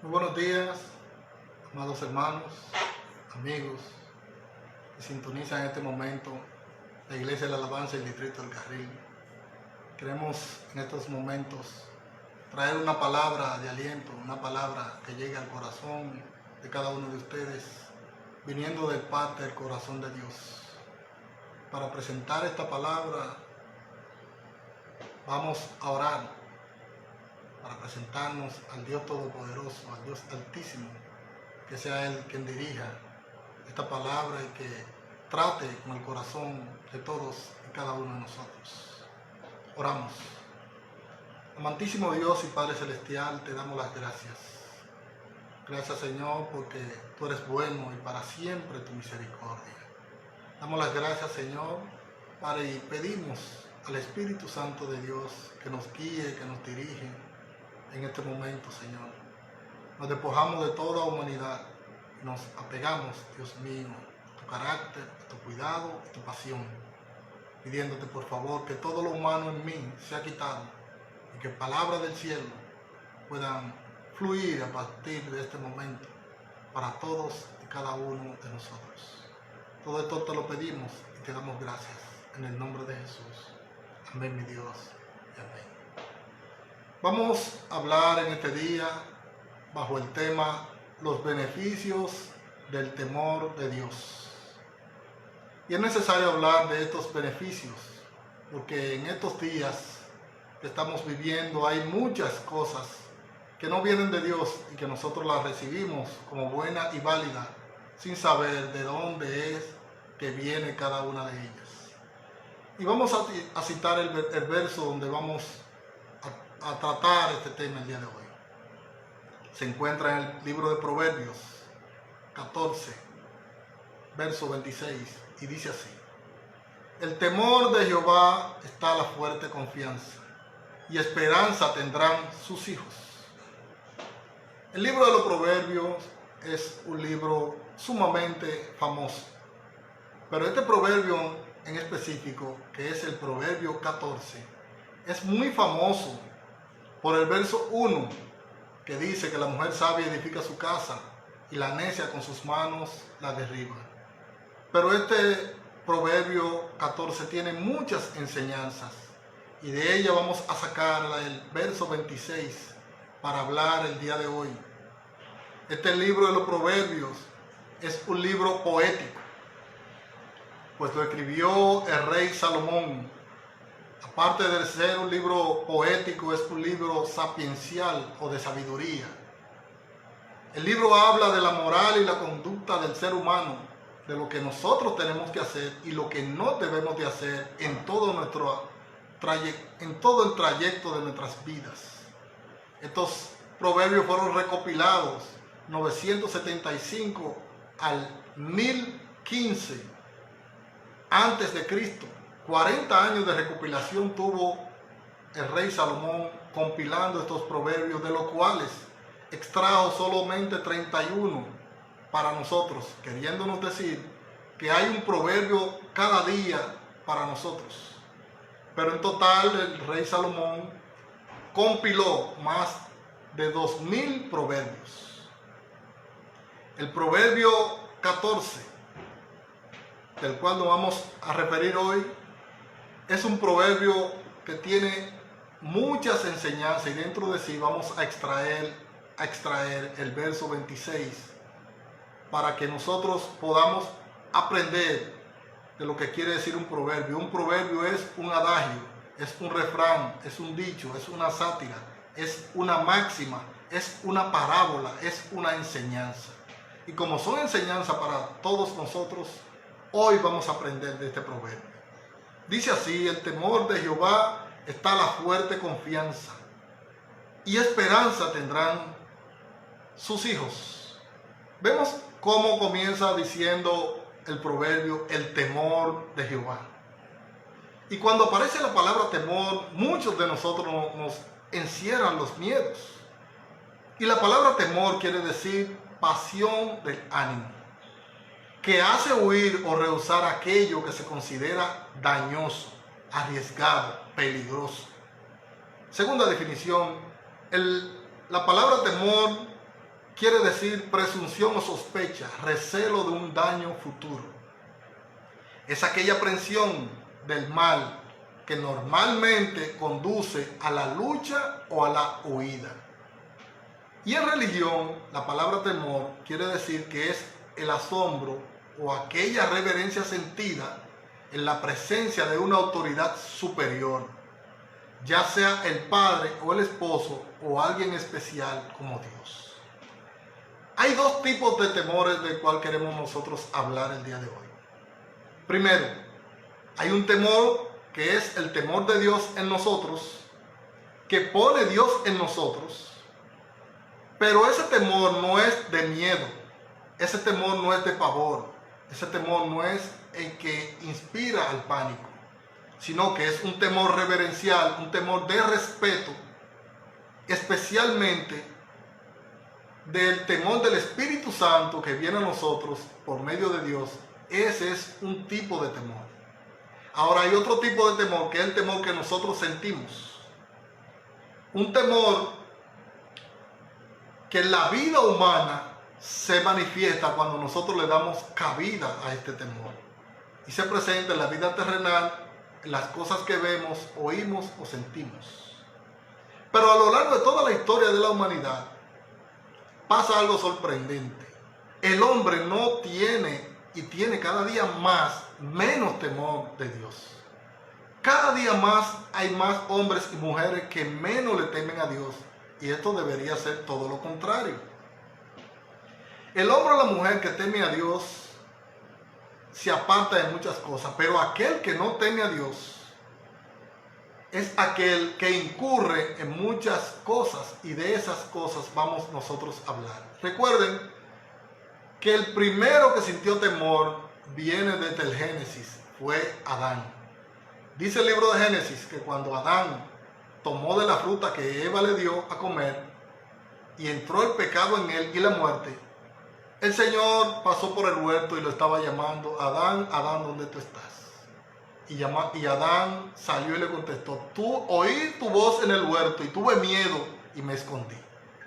Muy buenos días, amados hermanos, amigos que sintonizan en este momento la Iglesia de la Alabanza y el Distrito del Carril. Queremos en estos momentos traer una palabra de aliento, una palabra que llegue al corazón de cada uno de ustedes, viniendo de parte del corazón de Dios. Para presentar esta palabra vamos a orar, para presentarnos al Dios Todopoderoso, al Dios Altísimo, que sea Él quien dirija esta palabra y que trate con el corazón de todos y cada uno de nosotros. Oramos. Amantísimo Dios y Padre Celestial, te damos las gracias. Gracias, Señor, porque tú eres bueno y para siempre tu misericordia. Damos las gracias, Señor, Padre, y pedimos al Espíritu Santo de Dios que nos guíe, que nos dirige en este momento, Señor. Nos despojamos de toda humanidad y nos apegamos, Dios mío, a tu carácter, a tu cuidado, a tu pasión, pidiéndote por favor que todo lo humano en mí sea quitado y que palabras del cielo puedan fluir a partir de este momento para todos y cada uno de nosotros. Todo esto te lo pedimos y te damos gracias en el nombre de Jesús. Amén, mi Dios, y amén. Vamos a hablar en este día bajo el tema los beneficios del temor de Dios. Y es necesario hablar de estos beneficios porque en estos días que estamos viviendo hay muchas cosas que no vienen de Dios y que nosotros las recibimos como buena y válida sin saber de dónde es que viene cada una de ellas. Y vamos a citar el verso donde vamos a tratar este tema el día de hoy. Se encuentra en el libro de Proverbios 14, verso 26, y dice así: el temor de Jehová está la fuerte confianza, y esperanza tendrán sus hijos. El libro de los Proverbios es un libro sumamente famoso, pero este proverbio en específico, que es el Proverbio 14, es muy famoso por el verso 1, que dice que la mujer sabia edifica su casa y la necia con sus manos la derriba. Pero este Proverbio 14 tiene muchas enseñanzas y de ella vamos a sacar el verso 26 para hablar el día de hoy. Este libro de los Proverbios es un libro poético, pues lo escribió el rey Salomón. Aparte de ser un libro poético, es un libro sapiencial o de sabiduría. El libro habla de la moral y la conducta del ser humano, de lo que nosotros tenemos que hacer y lo que no debemos de hacer en todo el trayecto de nuestras vidas. Estos proverbios fueron recopilados 975 al 1015 antes de Cristo. 40 años de recopilación tuvo el rey Salomón compilando estos proverbios, de los cuales extrajo solamente 31 para nosotros, queriéndonos decir que hay un proverbio cada día para nosotros. Pero en total el rey Salomón compiló más de 2000 proverbios. El proverbio 14, del cual nos vamos a referir hoy, es un proverbio que tiene muchas enseñanzas y dentro de sí vamos a extraer el verso 26 para que nosotros podamos aprender de lo que quiere decir un proverbio. Un proverbio es un adagio, es un refrán, es un dicho, es una sátira, es una máxima, es una parábola, es una enseñanza. Y como son enseñanzas para todos nosotros, hoy vamos a aprender de este proverbio. Dice así: el temor de Jehová está la fuerte confianza, y esperanza tendrán sus hijos. Vemos cómo comienza diciendo el proverbio, el temor de Jehová. Y cuando aparece la palabra temor, muchos de nosotros nos encierran los miedos. Y la palabra temor quiere decir pasión del ánimo, que hace huir o rehusar aquello que se considera dañoso, arriesgado, peligroso. Segunda definición, la palabra temor quiere decir presunción o sospecha, recelo de un daño futuro. Es aquella aprensión del mal que normalmente conduce a la lucha o a la huida. Y en religión, la palabra temor quiere decir que es el asombro o aquella reverencia sentida en la presencia de una autoridad superior, ya sea el padre o el esposo o alguien especial como Dios. Hay dos tipos de temores del cual queremos nosotros hablar el día de hoy. Primero, hay un temor que es el temor de Dios en nosotros, que pone Dios en nosotros, pero ese temor no es de miedo, ese temor no es de pavor, ese temor no es el que inspira al pánico, sino que es un temor reverencial, un temor de respeto, especialmente del temor del Espíritu Santo que viene a nosotros por medio de Dios. Ese es un tipo de temor. Ahora hay otro tipo de temor, que es el temor que nosotros sentimos. Un temor que en la vida humana se manifiesta cuando nosotros le damos cabida a este temor. Y se presenta en la vida terrenal, en las cosas que vemos, oímos o sentimos. Pero a lo largo de toda la historia de la humanidad, pasa algo sorprendente. El hombre no tiene y tiene cada día menos temor de Dios. Cada día más hay más hombres y mujeres que menos le temen a Dios. Y esto debería ser todo lo contrario. El hombre o la mujer que teme a Dios se aparta de muchas cosas, pero aquel que no teme a Dios es aquel que incurre en muchas cosas, y de esas cosas vamos nosotros a hablar. Recuerden que el primero que sintió temor viene desde el Génesis, fue Adán. Dice el libro de Génesis que cuando Adán tomó de la fruta que Eva le dio a comer y entró el pecado en él y la muerte, el Señor pasó por el huerto y lo estaba llamando: Adán, Adán, ¿dónde tú estás? Y Adán salió y le contestó: oí tu voz en el huerto y tuve miedo y me escondí.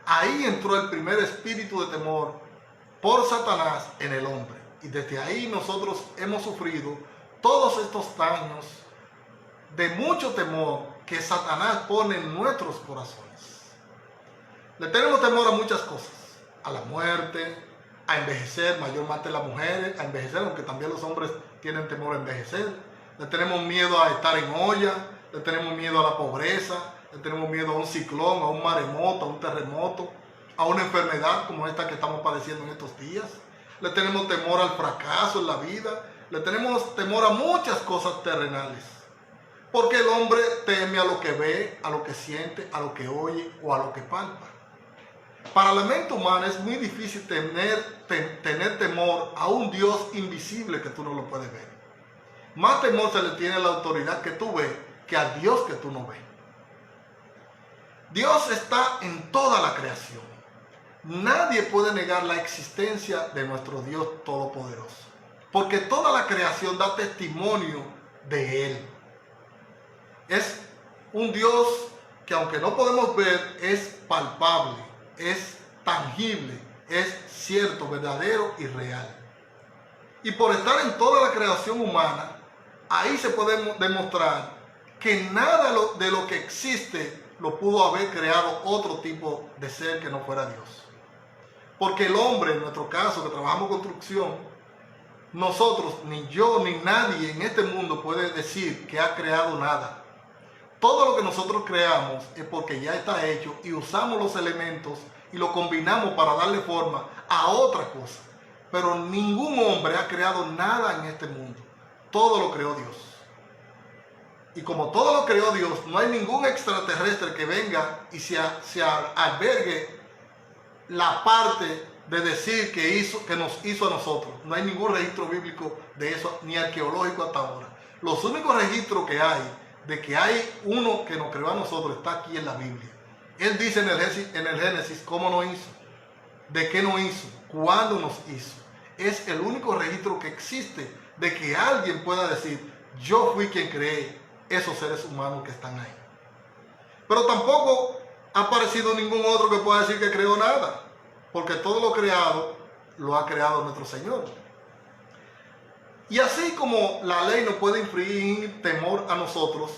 Ahí entró el primer espíritu de temor por Satanás en el hombre. Y desde ahí nosotros hemos sufrido todos estos daños de mucho temor que Satanás pone en nuestros corazones. Le tenemos temor a muchas cosas: a la muerte, a envejecer, mayormente las mujeres, a envejecer, aunque también los hombres tienen temor a envejecer. Le tenemos miedo a estar en olla, le tenemos miedo a la pobreza, le tenemos miedo a un ciclón, a un maremoto, a un terremoto, a una enfermedad como esta que estamos padeciendo en estos días. Le tenemos temor al fracaso en la vida, le tenemos temor a muchas cosas terrenales. Porque el hombre teme a lo que ve, a lo que siente, a lo que oye o a lo que palpa. Para la mente humana es muy difícil tener temor a un Dios invisible que tú no lo puedes ver. Más temor se le tiene a la autoridad que tú ves que a Dios que tú no ves. Dios está en toda la creación. Nadie puede negar la existencia de nuestro Dios Todopoderoso, porque toda la creación da testimonio de Él. Es un Dios que, aunque no podemos ver, es palpable, es tangible, es cierto, verdadero y real. Y por estar en toda la creación humana, ahí se puede demostrar que nada de lo que existe lo pudo haber creado otro tipo de ser que no fuera Dios. Porque el hombre, en nuestro caso, que trabajamos construcción, nosotros, ni yo, ni nadie en este mundo puede decir que ha creado nada. Todo lo que nosotros creamos es porque ya está hecho y usamos los elementos y lo combinamos para darle forma a otra cosa. Pero ningún hombre ha creado nada en este mundo. Todo lo creó Dios. Y como todo lo creó Dios, no hay ningún extraterrestre que venga y se albergue la parte de decir que nos hizo a nosotros. No hay ningún registro bíblico de eso, ni arqueológico hasta ahora. Los únicos registros que hay de que hay uno que nos creó a nosotros está aquí en la Biblia. Él dice en el Génesis cómo nos hizo, de qué nos hizo, cuándo nos hizo. Es el único registro que existe de que alguien pueda decir: yo fui quien creé esos seres humanos que están ahí. Pero tampoco ha aparecido ningún otro que pueda decir que creó nada, porque todo lo creado lo ha creado nuestro Señor. Y así como la ley no puede infligir temor a nosotros,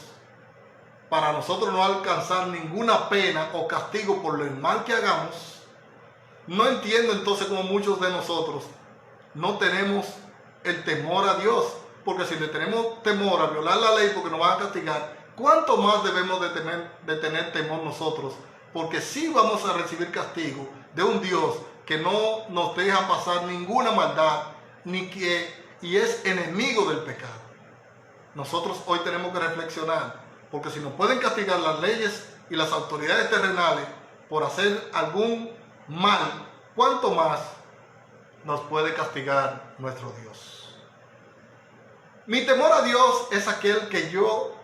para nosotros no alcanzar ninguna pena o castigo por el mal que hagamos, no entiendo entonces cómo muchos de nosotros no tenemos el temor a Dios, porque si le tenemos temor a violar la ley porque nos van a castigar, ¿cuánto más debemos de tener temor nosotros? Porque sí vamos a recibir castigo de un Dios que no nos deja pasar ninguna maldad y es enemigo del pecado. Nosotros hoy tenemos que reflexionar, porque si nos pueden castigar las leyes y las autoridades terrenales por hacer algún mal, ¿cuánto más nos puede castigar nuestro Dios? Mi temor a Dios es aquel que yo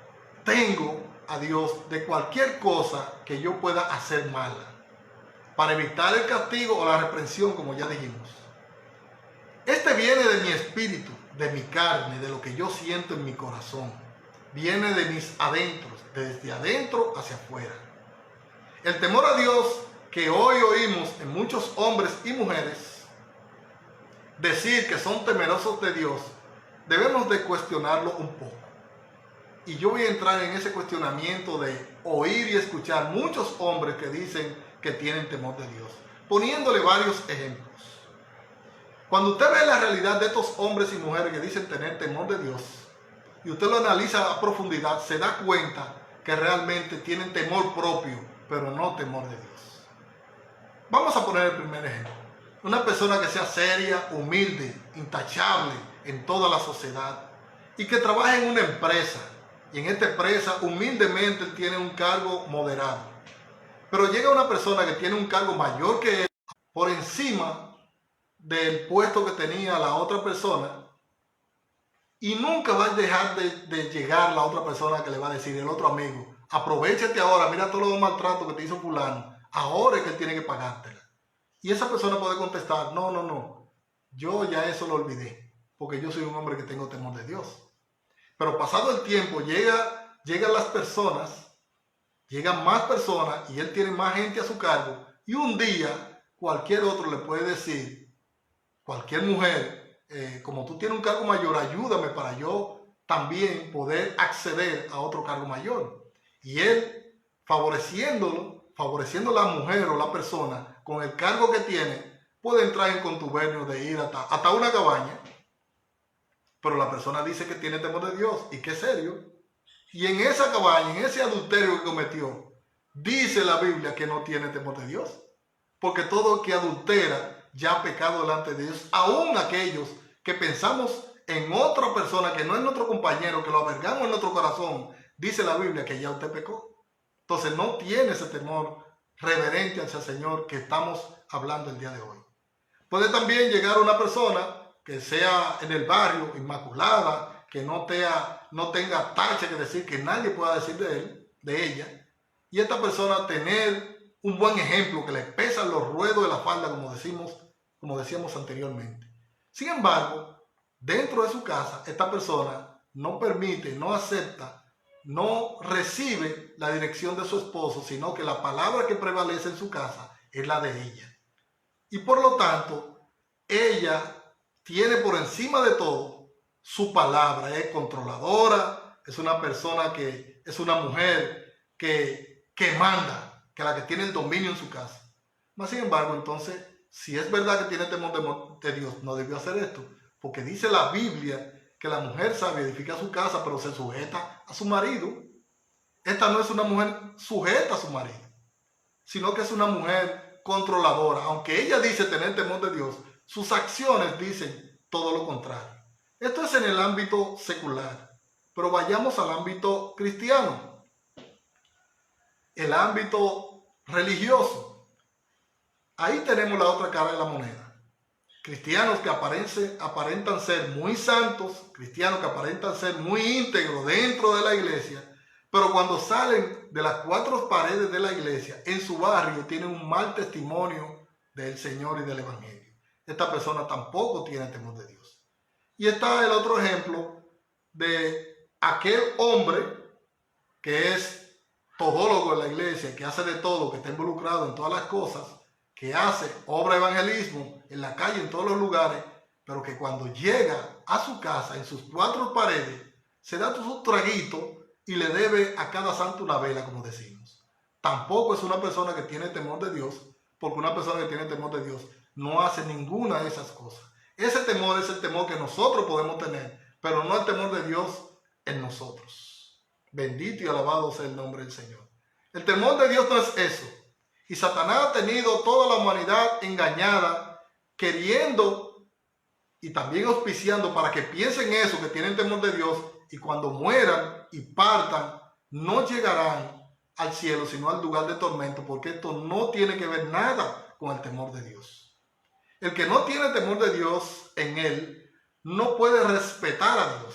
tengo a Dios de cualquier cosa que yo pueda hacer mala, para evitar el castigo o la reprensión, como ya dijimos. Este viene de mi espíritu, de mi carne, de lo que yo siento en mi corazón. Viene de mis adentros, desde adentro hacia afuera. El temor a Dios que hoy oímos en muchos hombres y mujeres decir que son temerosos de Dios, debemos de cuestionarlo un poco. Y yo voy a entrar en ese cuestionamiento de oír y escuchar muchos hombres que dicen que tienen temor de Dios, poniéndole varios ejemplos. Cuando usted ve la realidad de estos hombres y mujeres que dicen tener temor de Dios, y usted lo analiza a profundidad, se da cuenta que realmente tienen temor propio, pero no temor de Dios. Vamos a poner el primer ejemplo. Una persona que sea seria, humilde, intachable en toda la sociedad y que trabaja en una empresa, y en esta empresa humildemente tiene un cargo moderado. Pero llega una persona que tiene un cargo mayor que él, por encima del puesto que tenía la otra persona, y nunca va a dejar de llegar la otra persona que le va a decir, el otro amigo, aprovechate ahora, mira todos los maltratos que te hizo fulano, ahora es que él tiene que pagártela. Y esa persona puede contestar, no, yo ya eso lo olvidé, porque yo soy un hombre que tengo temor de Dios. Pero pasado el tiempo, llegan las personas, llegan más personas y él tiene más gente a su cargo, y un día cualquier otro le puede decir, cualquier mujer, como tú tienes un cargo mayor, ayúdame para yo también poder acceder a otro cargo mayor. Y él, favoreciendo a la mujer o la persona con el cargo que tiene, puede entrar en contubernio de ir hasta una cabaña. Pero la persona dice que tiene temor de Dios y que es serio. Y en esa cabaña, en ese adulterio que cometió, dice la Biblia que no tiene temor de Dios. Porque todo el que adultera ya ha pecado delante de Dios. Aún aquellos que pensamos en otra persona que no es nuestro compañero, que lo albergamos en nuestro corazón, dice la Biblia que ya usted pecó. Entonces no tiene ese temor reverente hacia el Señor que estamos hablando el día de hoy. Puede también llegar una persona que sea en el barrio inmaculada, que no tenga tacha que decir, que nadie pueda decir de ella, y esta persona tener un buen ejemplo, que le pesan los ruedos de la falda, como decíamos anteriormente. Sin embargo, dentro de su casa, esta persona no permite, no acepta, no recibe la dirección de su esposo, sino que la palabra que prevalece en su casa es la de ella. Y por lo tanto, ella tiene por encima de todo su palabra, es controladora, es una persona que es una mujer que manda, que la que tiene el dominio en su casa. Mas sin embargo, entonces, si es verdad que tiene temor de Dios, no debió hacer esto, porque dice la Biblia que la mujer sabia edifica su casa, pero se sujeta a su marido. Esta no es una mujer sujeta a su marido, sino que es una mujer controladora. Aunque ella dice tener temor de Dios, sus acciones dicen todo lo contrario. Esto es en el ámbito secular, pero vayamos al ámbito cristiano, el ámbito religioso. Ahí tenemos la otra cara de la moneda. Cristianos que aparentan ser muy santos, cristianos que aparentan ser muy íntegros dentro de la iglesia, pero cuando salen de las cuatro paredes de la iglesia, en su barrio tienen un mal testimonio del Señor y del Evangelio. Esta persona tampoco tiene temor de Dios. Y está el otro ejemplo de aquel hombre que es todólogo en la iglesia, que hace de todo, que está involucrado en todas las cosas, que hace obra de evangelismo en la calle, en todos los lugares, pero que cuando llega a su casa, en sus 4 paredes, se da su traguito y le debe a cada santo una vela, como decimos. Tampoco es una persona que tiene temor de Dios, porque una persona que tiene temor de Dios no hace ninguna de esas cosas. Ese temor es el temor que nosotros podemos tener, pero no el temor de Dios en nosotros. Bendito y alabado sea el nombre del Señor. El temor de Dios no es eso. Y Satanás ha tenido toda la humanidad engañada, queriendo y también auspiciando para que piensen eso, que tienen temor de Dios, y cuando mueran y partan, no llegarán al cielo, sino al lugar de tormento, porque esto no tiene que ver nada con el temor de Dios. El que no tiene temor de Dios en él, no puede respetar a Dios.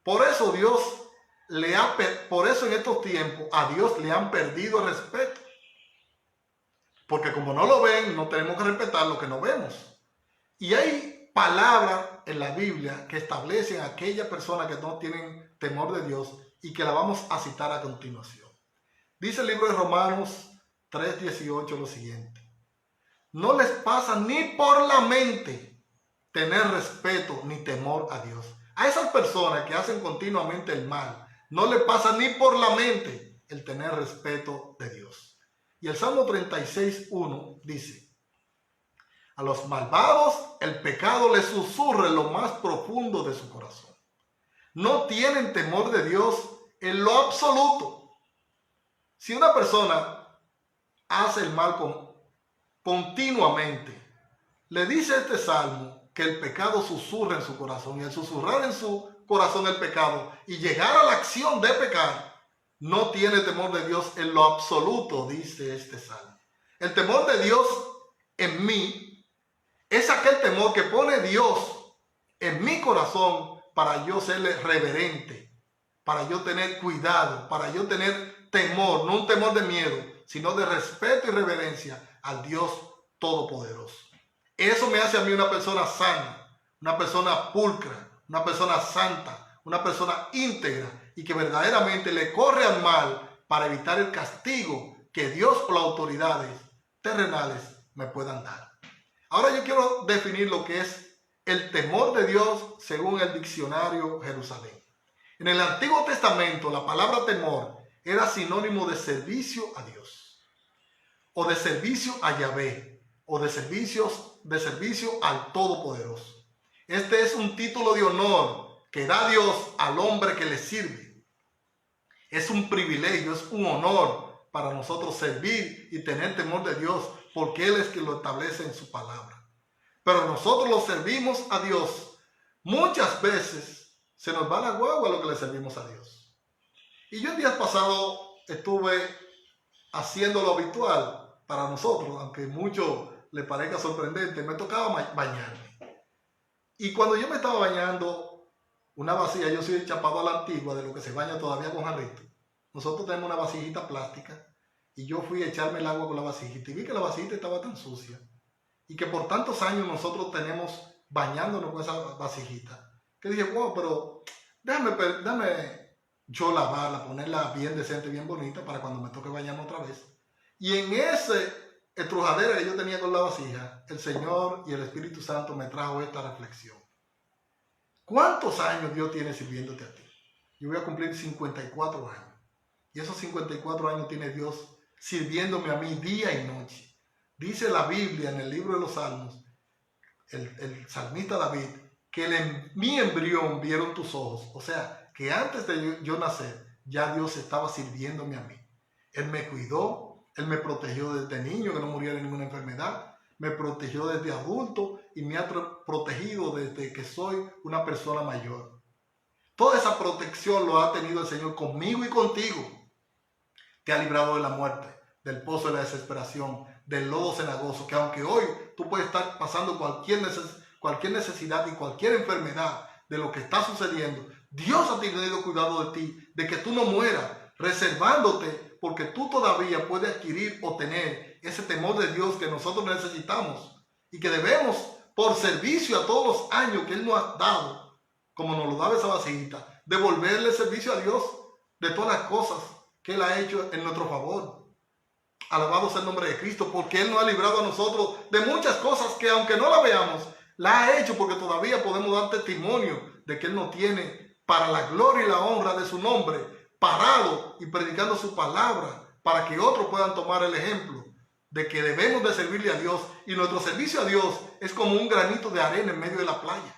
Por eso por eso en estos tiempos a Dios le han perdido el respeto. Porque como no lo ven, no tenemos que respetar lo que no vemos. Y hay palabras en la Biblia que establecen a aquellas personas que no tienen temor de Dios y que la vamos a citar a continuación. Dice el libro de Romanos 3:18 lo siguiente: no les pasa ni por la mente tener respeto ni temor a Dios. A esas personas que hacen continuamente el mal, no les pasa ni por la mente el tener respeto de Dios. Y el Salmo 36:1 dice: a los malvados el pecado les susurra en lo más profundo de su corazón. No tienen temor de Dios en lo absoluto. Si una persona hace el mal continuamente, le dice este salmo que el pecado susurra en su corazón, y al susurrar en su corazón el pecado y llegar a la acción de pecar, no tiene temor de Dios en lo absoluto, dice este salmo. El temor de Dios en mí es aquel temor que pone Dios en mi corazón para yo serle reverente, para yo tener cuidado, para yo tener temor, no un temor de miedo, sino de respeto y reverencia al Dios Todopoderoso. Eso me hace a mí una persona sana, una persona pulcra, una persona santa, una persona íntegra y que verdaderamente le corre al mal para evitar el castigo que Dios o las autoridades terrenales me puedan dar. Ahora yo quiero definir lo que es el temor de Dios según el diccionario Jerusalén. En el Antiguo Testamento la palabra temor era sinónimo de servicio a Dios, o de servicio a Yahvé, o de servicio al Todopoderoso. Este es un título de honor que da Dios al hombre que le sirve. Es un privilegio, es un honor para nosotros servir y tener temor de Dios, porque Él es quien lo establece en su palabra. Pero nosotros lo servimos a Dios. Muchas veces se nos va la guagua lo que le servimos a Dios. Y yo el día pasado estuve haciendo lo habitual para nosotros, aunque a muchos les parezca sorprendente, me tocaba bañarme. Y cuando yo me estaba bañando, una vasija, yo soy chapado a la antigua, de lo que se baña todavía con jarrito. Nosotros tenemos una vasijita plástica y yo fui a echarme el agua con la vasijita y vi que la vasijita estaba tan sucia y que por tantos años nosotros tenemos bañándonos con esa vasijita, que dije, wow, pero déjame yo lavarla, ponerla bien decente, bien bonita para cuando me toque bañarme otra vez. Y en ese estrujadera que yo tenía con la vasija, el Señor y el Espíritu Santo me trajo esta reflexión. ¿Cuántos años Dios tiene sirviéndote a ti? Yo voy a cumplir 54 años. Y esos 54 años tiene Dios sirviéndome a mí día y noche. Dice la Biblia en el libro de los Salmos, el salmista David, que mi embrión vieron tus ojos. O sea, que antes de yo nacer, ya Dios estaba sirviéndome a mí. Él me cuidó, Él me protegió desde niño, que no muriera de ninguna enfermedad. Me protegió desde adulto y me ha protegido desde que soy una persona mayor. Toda esa protección lo ha tenido el Señor conmigo y contigo. Te ha librado de la muerte, del pozo de la desesperación, del lodo cenagoso, que aunque hoy tú puedes estar pasando cualquier necesidad y cualquier enfermedad de lo que está sucediendo, Dios ha tenido cuidado de ti, de que tú no mueras, reservándote, porque tú todavía puedes adquirir o tener ese temor de Dios que nosotros necesitamos y que debemos, por servicio a todos los años que Él nos ha dado, como nos lo daba esa vasijita, devolverle servicio a Dios de todas las cosas que Él ha hecho en nuestro favor. Alabado sea el nombre de Cristo, porque Él nos ha librado a nosotros de muchas cosas que aunque no la veamos, la ha hecho, porque todavía podemos dar testimonio de que Él nos tiene para la gloria y la honra de su nombre, parado y predicando su palabra, para que otros puedan tomar el ejemplo de que debemos de servirle a Dios, y nuestro servicio a Dios es como un granito de arena en medio de la playa.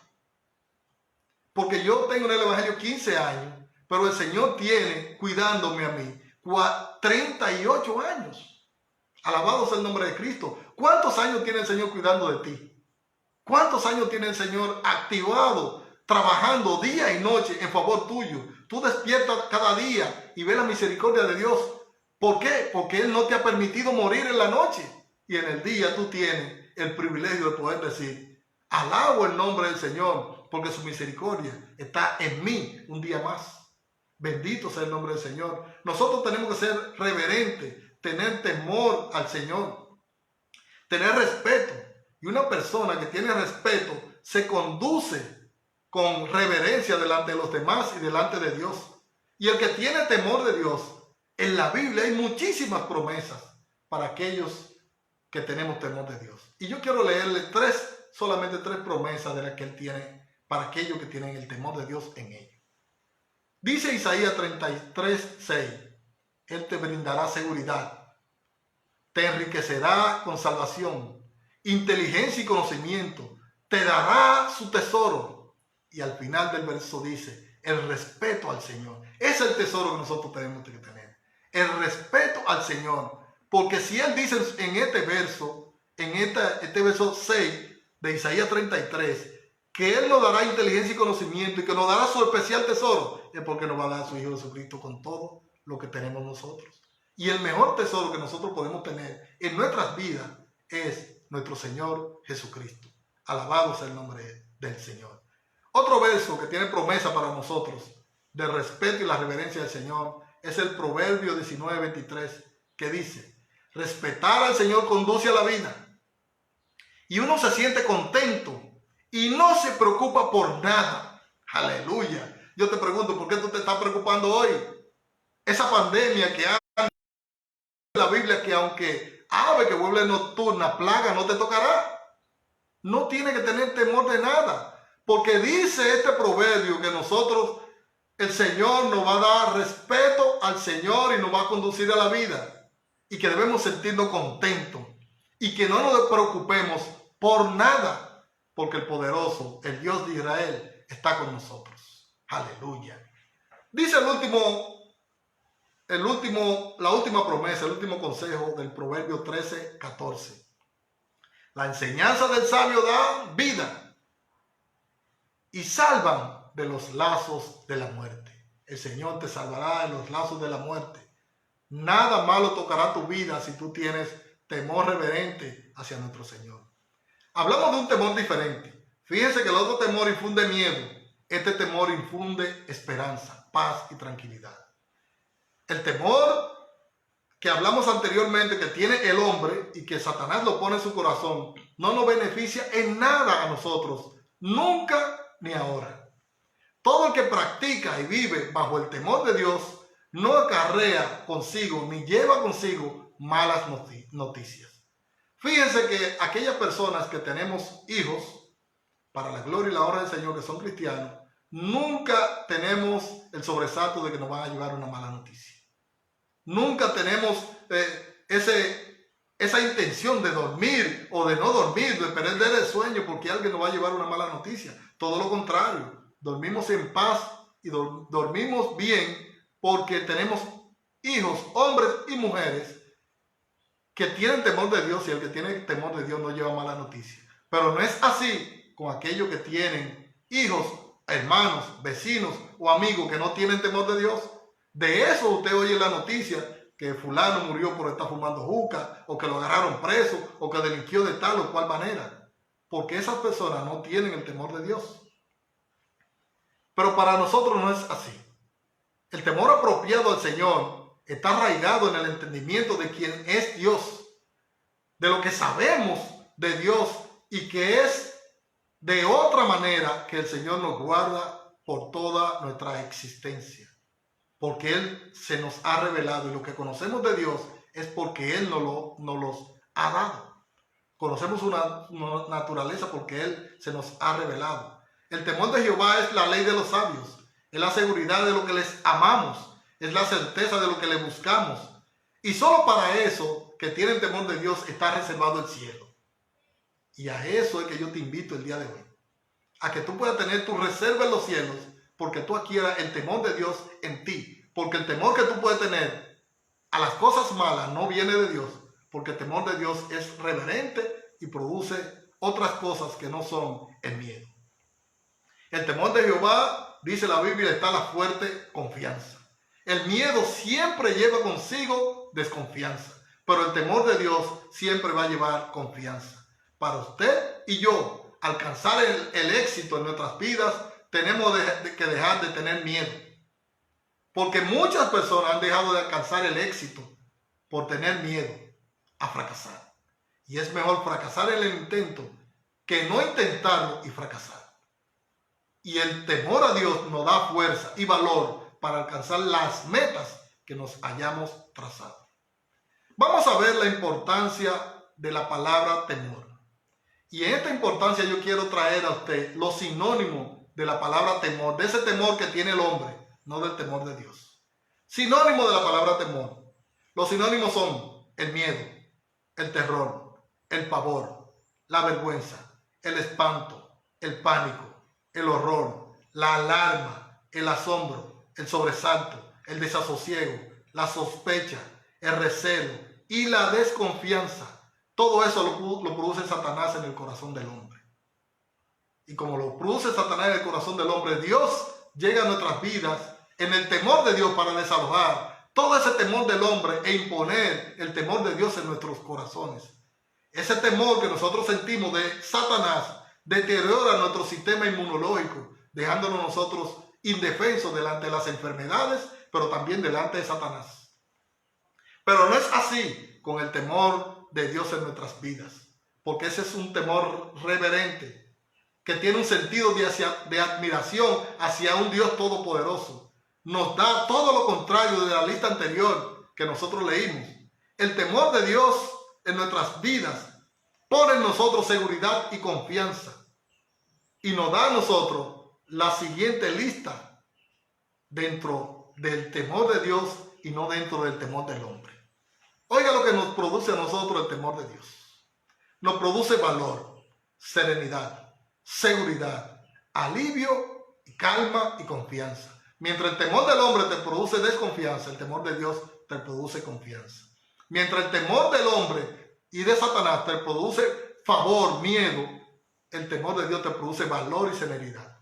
Porque yo tengo en el Evangelio 15 años, pero el Señor tiene cuidándome a mí 38 años. Alabado sea el nombre de Cristo. ¿Cuántos años tiene el Señor cuidando de ti? ¿Cuántos años tiene el Señor activado, trabajando día y noche en favor tuyo? Tú despiertas cada día y ves la misericordia de Dios. ¿Por qué? Porque Él no te ha permitido morir en la noche. Y en el día tú tienes el privilegio de poder decir, alabo el nombre del Señor, porque su misericordia está en mí un día más. Bendito sea el nombre del Señor. Nosotros tenemos que ser reverentes, tener temor al Señor, tener respeto. Y una persona que tiene respeto se conduce con reverencia delante de los demás y delante de Dios. Y el que tiene temor de Dios, en la Biblia hay muchísimas promesas para aquellos que tenemos temor de Dios. Y yo quiero leerle solamente tres promesas de las que Él tiene para aquellos que tienen el temor de Dios en ellos. Dice Isaías 33:6, Él te brindará seguridad, te enriquecerá con salvación, inteligencia y conocimiento, te dará su tesoro. Y al final del verso dice, el respeto al Señor. Es el tesoro que nosotros tenemos que tener, el respeto al Señor. Porque si Él dice en este verso, este verso 6 de Isaías 33, que Él nos dará inteligencia y conocimiento y que nos dará su especial tesoro, es porque nos va a dar a su Hijo Jesucristo con todo lo que tenemos nosotros. Y el mejor tesoro que nosotros podemos tener en nuestras vidas es nuestro Señor Jesucristo. Alabado sea el nombre del Señor. Otro verso que tiene promesa para nosotros del respeto y la reverencia del Señor es el Proverbio 19:23, que dice, respetar al Señor conduce a la vida. Y uno se siente contento y no se preocupa por nada. Aleluya. Yo te pregunto, ¿por qué tú te estás preocupando hoy? Esa pandemia que hay en la Biblia, que aunque ave que vuelve nocturna, plaga no te tocará. No tiene que tener temor de nada. Porque dice este proverbio que nosotros, el Señor nos va a dar respeto al Señor y nos va a conducir a la vida. Y que debemos sentirnos contentos. Y que no nos preocupemos por nada. Porque el poderoso, el Dios de Israel, está con nosotros. Aleluya. Dice la última promesa, el último consejo del Proverbio 13:14. La enseñanza del sabio da vida y salvan de los lazos de la muerte. El Señor te salvará de los lazos de la muerte. Nada malo tocará tu vida si tú tienes temor reverente hacia nuestro Señor. Hablamos de un temor diferente. Fíjense que el otro temor infunde miedo. Este temor infunde esperanza, paz y tranquilidad. El temor que hablamos anteriormente que tiene el hombre y que Satanás lo pone en su corazón, no nos beneficia en nada a nosotros, nunca ni ahora. Todo el que practica y vive bajo el temor de Dios no acarrea consigo ni lleva consigo malas noticias. Fíjense que aquellas personas que tenemos hijos, para la gloria y la honra del Señor, que son cristianos, nunca tenemos el sobresalto de que nos van a llevar una mala noticia. Nunca tenemos esa intención de dormir o de no dormir, de perder el sueño porque alguien nos va a llevar una mala noticia. Todo lo contrario, dormimos en paz y dormimos bien porque tenemos hijos, hombres y mujeres que tienen temor de Dios, y el que tiene temor de Dios no lleva mala noticia. Pero no es así con aquellos que tienen hijos, hermanos, vecinos o amigos que no tienen temor de Dios. De eso usted oye la noticia que fulano murió por estar fumando juca, o que lo agarraron preso, o que delinquió de tal o cual manera. Porque esas personas no tienen el temor de Dios. Pero para nosotros no es así. El temor apropiado al Señor está arraigado en el entendimiento de quién es Dios, de lo que sabemos de Dios y que es de otra manera que el Señor nos guarda por toda nuestra existencia. Porque Él se nos ha revelado y lo que conocemos de Dios es porque Él nos los ha dado. Conocemos una naturaleza porque Él se nos ha revelado. El temor de Jehová es la ley de los sabios, es la seguridad de lo que les amamos, es la certeza de lo que le buscamos. Y solo para eso que tienen temor de Dios está reservado el cielo. Y a eso es que yo te invito el día de hoy. A que tú puedas tener tu reserva en los cielos porque tú adquieras el temor de Dios en ti. Porque el temor que tú puedes tener a las cosas malas no viene de Dios. Porque el temor de Dios es reverente y produce otras cosas que no son el miedo. El temor de Jehová, dice la Biblia, está la fuerte confianza. El miedo siempre lleva consigo desconfianza, pero el temor de Dios siempre va a llevar confianza. Para usted y yo alcanzar el éxito en nuestras vidas, tenemos que dejar de tener miedo. Porque muchas personas han dejado de alcanzar el éxito por tener miedo a fracasar. Y es mejor fracasar en el intento que no intentarlo y fracasar. Y el temor a Dios nos da fuerza y valor para alcanzar las metas que nos hayamos trazado. Vamos a ver la importancia de la palabra temor. Y en esta importancia yo quiero traer a usted los sinónimos de la palabra temor, de ese temor que tiene el hombre, no del temor de Dios. Sinónimo de la palabra temor. Los sinónimos son el miedo, el terror, el pavor, la vergüenza, el espanto, el pánico, el horror, la alarma, el asombro, el sobresalto, el desasosiego, la sospecha, el recelo y la desconfianza. Todo eso lo produce Satanás en el corazón del hombre. Y como lo produce Satanás en el corazón del hombre, Dios llega a nuestras vidas en el temor de Dios para desalojar todo ese temor del hombre e imponer el temor de Dios en nuestros corazones. Ese temor que nosotros sentimos de Satanás deteriora nuestro sistema inmunológico, dejándonos nosotros indefensos delante de las enfermedades, pero también delante de Satanás. Pero no es así con el temor de Dios en nuestras vidas, porque ese es un temor reverente, que tiene un sentido de admiración hacia un Dios todopoderoso. Nos da todo lo contrario de la lista anterior que nosotros leímos. El temor de Dios en nuestras vidas pone en nosotros seguridad y confianza, y nos da a nosotros la siguiente lista dentro del temor de Dios y no dentro del temor del hombre. Oiga lo que nos produce a nosotros el temor de Dios. Nos produce valor, serenidad, seguridad, alivio, calma y confianza. Mientras el temor del hombre te produce desconfianza, el temor de Dios te produce confianza. Mientras el temor del hombre y de Satanás te produce favor, miedo, el temor de Dios te produce valor y serenidad.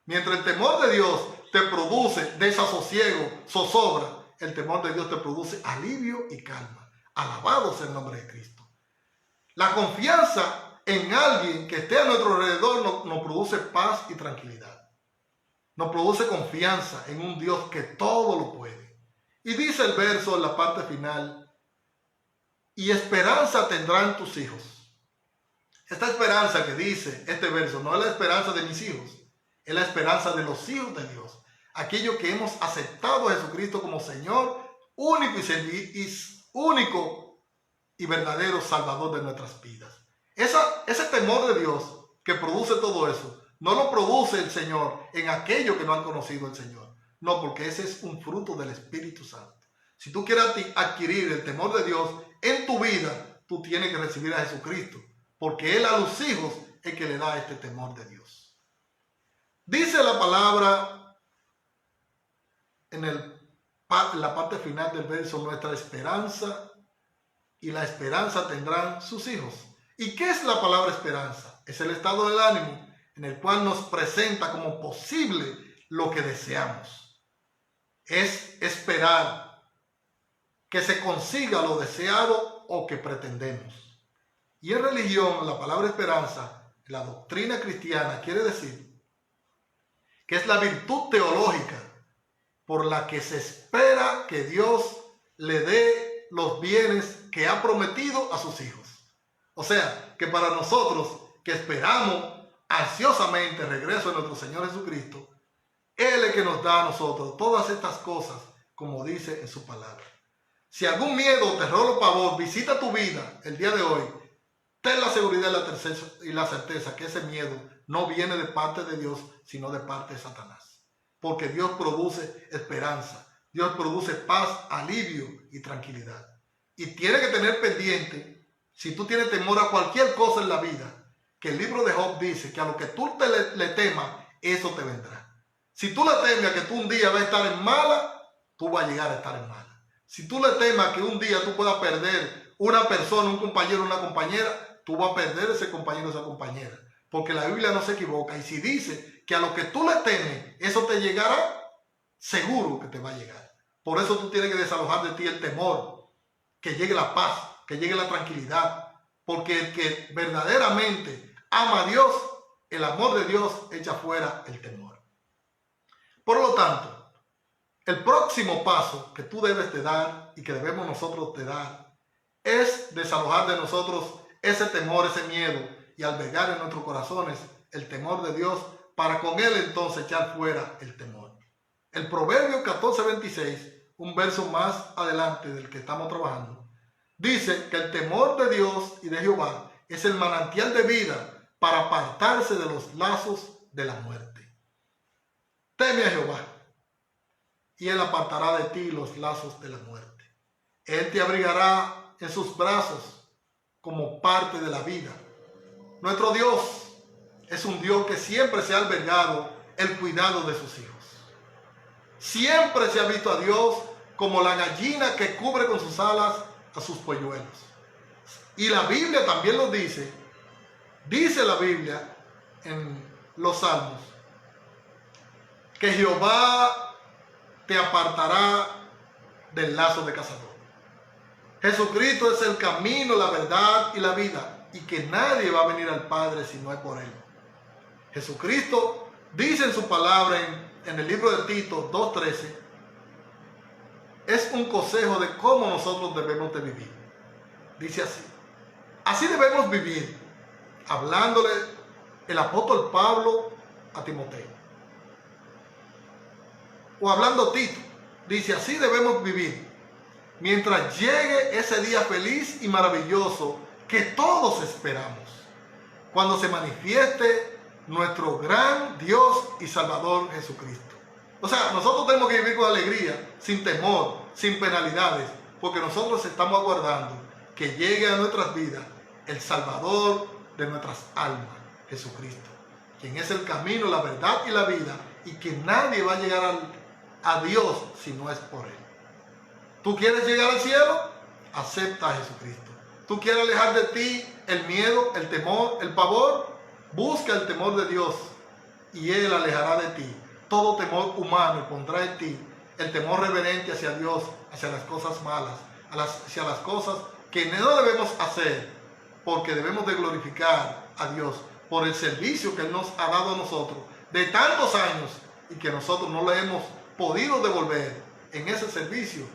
Mientras el temor de Dios te produce desasosiego, zozobra, el temor de Dios te produce alivio y calma. Alabado sea el nombre de Cristo. La confianza en alguien que esté a nuestro alrededor nos produce paz y tranquilidad. Nos produce confianza en un Dios que todo lo puede. Y dice el verso en la parte final, y esperanza tendrán tus hijos. Esta esperanza que dice este verso no es la esperanza de mis hijos, es la esperanza de los hijos de Dios. Aquellos que hemos aceptado a Jesucristo como Señor, único y verdadero Salvador de nuestras vidas. Ese temor de Dios que produce todo eso, no lo produce el Señor en aquellos que no han conocido al Señor. No, porque ese es un fruto del Espíritu Santo. Si tú quieres adquirir el temor de Dios en tu vida, tú tienes que recibir a Jesucristo, porque Él a los hijos es que le da este temor de Dios. Dice la palabra en la parte final del verso, nuestra esperanza y la esperanza tendrán sus hijos. ¿Y qué es la palabra esperanza? Es el estado del ánimo en el cual nos presenta como posible lo que deseamos. Es esperar que se consiga lo deseado o que pretendemos. Y en religión, la palabra esperanza, la doctrina cristiana, quiere decir que es la virtud teológica por la que se espera que Dios le dé los bienes que ha prometido a sus hijos. O sea, que para nosotros que esperamos ansiosamente el regreso de nuestro Señor Jesucristo, Él es el que nos da a nosotros todas estas cosas, como dice en su palabra. Si algún miedo, terror o pavor visita tu vida el día de hoy, ten la seguridad y la certeza que ese miedo no viene de parte de Dios, sino de parte de Satanás. Porque Dios produce esperanza, Dios produce paz, alivio y tranquilidad. Y tiene que tener pendiente, si tú tienes temor a cualquier cosa en la vida, que el libro de Job dice que a lo que tú le temas, eso te vendrá. Si tú le temes a que tú un día vas a estar en mala, tú vas a llegar a estar en mala. Si tú le temas que un día tú puedas perder una persona, un compañero, una compañera, tú vas a perder ese compañero, esa compañera. Porque la Biblia no se equivoca. Y si dice que a lo que tú le temes, eso te llegará, seguro que te va a llegar. Por eso tú tienes que desalojar de ti el temor, que llegue la paz, que llegue la tranquilidad. Porque el que verdaderamente ama a Dios, el amor de Dios echa fuera el temor. Por lo tanto, el próximo paso que tú debes de dar y que debemos nosotros de dar es desalojar de nosotros ese temor, ese miedo y albergar en nuestros corazones el temor de Dios para con él entonces echar fuera el temor. El Proverbio 14:26, un verso más adelante del que estamos trabajando, dice que el temor de Dios y de Jehová es el manantial de vida para apartarse de los lazos de la muerte. Teme a Jehová y él apartará de ti los lazos de la muerte. Él te abrigará en sus brazos como parte de la vida. Nuestro Dios es un Dios que siempre se ha albergado el cuidado de sus hijos. Siempre se ha visto a Dios como la gallina que cubre con sus alas a sus polluelos. Y la Biblia también lo dice. Dice la Biblia en los Salmos que Jehová te apartará del lazo de cazador. Jesucristo es el camino, la verdad y la vida, y que nadie va a venir al Padre si no es por él. Jesucristo dice en su palabra en el libro de Tito 2:13, es un consejo de cómo nosotros debemos de vivir. Dice así: así debemos vivir, hablándole el apóstol Pablo a Timoteo. O hablando Tito, dice: así debemos vivir, mientras llegue ese día feliz y maravilloso que todos esperamos, cuando se manifieste nuestro gran Dios y Salvador Jesucristo. O sea, nosotros tenemos que vivir con alegría, sin temor, sin penalidades, porque nosotros estamos aguardando que llegue a nuestras vidas el Salvador de nuestras almas, Jesucristo, quien es el camino, la verdad y la vida, y que nadie va a llegar a Dios si no es por él. ¿Tú quieres llegar al cielo? Acepta a Jesucristo. ¿Tú quieres alejar de ti el miedo, el temor, el pavor? Busca el temor de Dios y él alejará de ti todo temor humano y pondrá en ti el temor reverente hacia Dios, hacia las cosas malas, hacia las cosas que no debemos hacer, porque debemos de glorificar a Dios por el servicio que él nos ha dado a nosotros de tantos años y que nosotros no le hemos podido devolver en ese servicio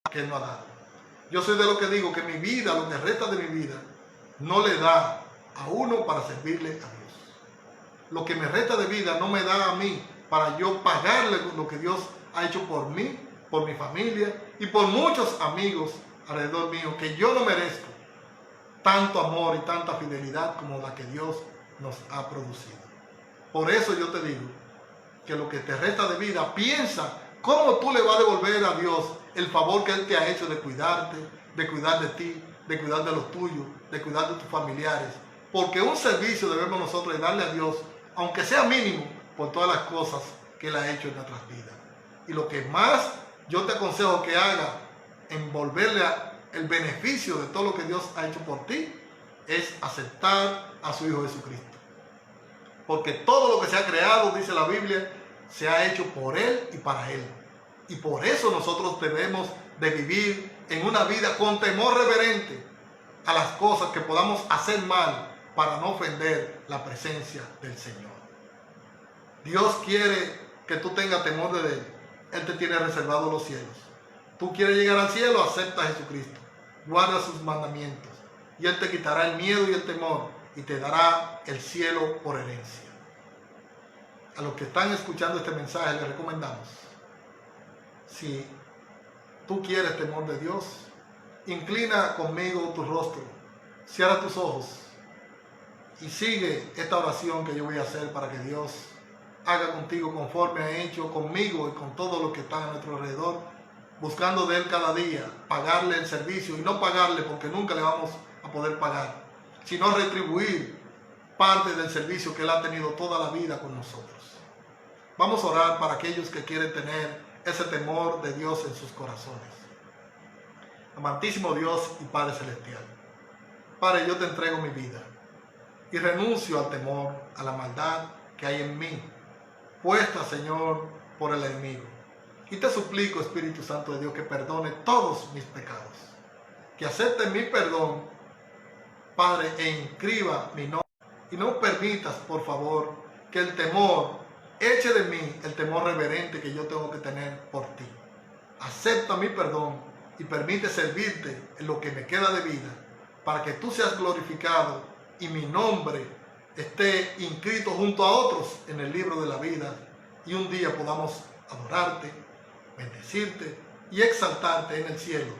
que él nos ha dado. Yo soy de lo que digo que mi vida, lo que resta de mi vida, no le da a uno para servirle a Dios. Lo que me resta de vida no me da a mí para yo pagarle lo que Dios ha hecho por mí, por mi familia y por muchos amigos alrededor mío, que yo no merezco tanto amor y tanta fidelidad como la que Dios nos ha producido. Por eso yo te digo que lo que te resta de vida, piensa cómo tú le vas a devolver a Dios el favor que él te ha hecho de cuidarte, de cuidar de ti, de cuidar de los tuyos, de cuidar de tus familiares. Porque un servicio debemos nosotros darle a Dios, aunque sea mínimo, por todas las cosas que él ha hecho en nuestras vidas. Y lo que más yo te aconsejo que haga en volverle el beneficio de todo lo que Dios ha hecho por ti, es aceptar a su Hijo Jesucristo. Porque todo lo que se ha creado, dice la Biblia, se ha hecho por él y para él. Y por eso nosotros debemos de vivir en una vida con temor reverente a las cosas que podamos hacer mal para no ofender la presencia del Señor. Dios quiere que tú tengas temor de él. Él te tiene reservado los cielos. Tú quieres llegar al cielo, acepta a Jesucristo. Guarda sus mandamientos. Y él te quitará el miedo y el temor y te dará el cielo por herencia. A los que están escuchando este mensaje les recomendamos, si tú quieres temor de Dios, inclina conmigo tu rostro, cierra tus ojos y sigue esta oración que yo voy a hacer para que Dios haga contigo conforme ha hecho conmigo y con todo lo que está a nuestro alrededor, buscando de Él cada día, pagarle el servicio y no pagarle porque nunca le vamos a poder pagar, sino retribuir parte del servicio que Él ha tenido toda la vida con nosotros. Vamos a orar para aquellos que quieren tener ese temor de Dios en sus corazones. Amantísimo Dios y Padre Celestial, Padre, yo te entrego mi vida y renuncio al temor, a la maldad que hay en mí, puesta, Señor, por el enemigo. Y te suplico, Espíritu Santo de Dios, que perdone todos mis pecados, que acepte mi perdón, Padre, e inscriba mi nombre. Y no permitas, por favor, que el temor eche de mí el temor reverente que yo tengo que tener por ti. Acepta mi perdón y permite servirte en lo que me queda de vida, para que tú seas glorificado y mi nombre esté inscrito junto a otros en el libro de la vida y un día podamos adorarte, bendecirte y exaltarte en el cielo,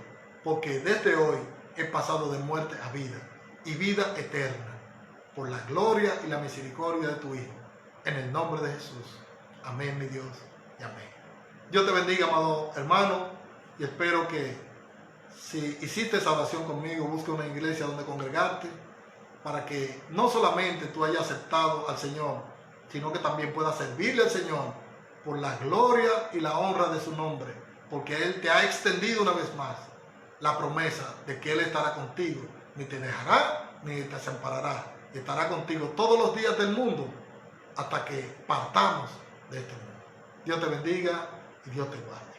porque desde hoy he pasado de muerte a vida y vida eterna, por la gloria y la misericordia de tu Hijo, en el nombre de Jesús. Amén, mi Dios, y amén. Dios te bendiga, amado hermano, y espero que si hiciste esa oración conmigo, busque una iglesia donde congregarte, para que no solamente tú hayas aceptado al Señor, sino que también puedas servirle al Señor por la gloria y la honra de su nombre, porque Él te ha extendido una vez más la promesa de que Él estará contigo, ni te dejará, ni te desamparará, y estará contigo todos los días del mundo, hasta que partamos de este mundo. Dios te bendiga y Dios te guarde.